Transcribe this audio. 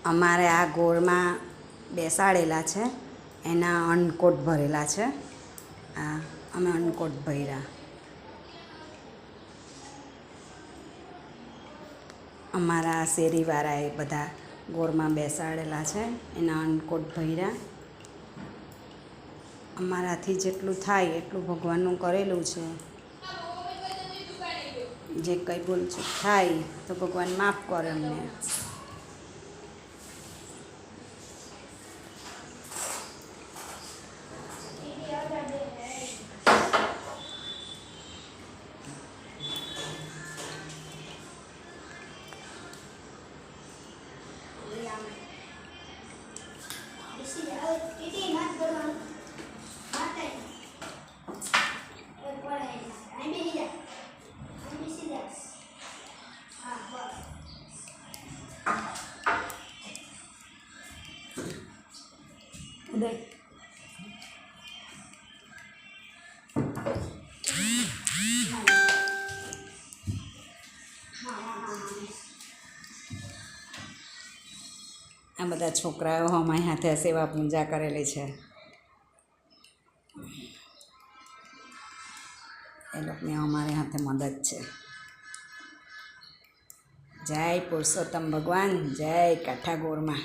અમારે આ ગોળમાં બેસાડેલા છે, એના અન્નકોટ ભરેલા છે. આ અમે અન્નકોટ ભર્યા. અમારા શેરીવાળાએ બધા ગોળમાં બેસાડેલા છે, એના અન્નકોટ ભર્યા. અમારાથી જેટલું થાય એટલું ભગવાનનું કરેલું છે. જે કંઈ ભૂલચૂક થાય તો ભગવાન માફ કરે અમને. ઉદય આ બધા છોકરાઓ અમારી હાથે સેવા પૂજા કરેલી છે. એ લોકોની અમારી હાથે મદદ છે. જય પુરુષોત્તમ ભગવાન, જય કાઠાગોરમાં.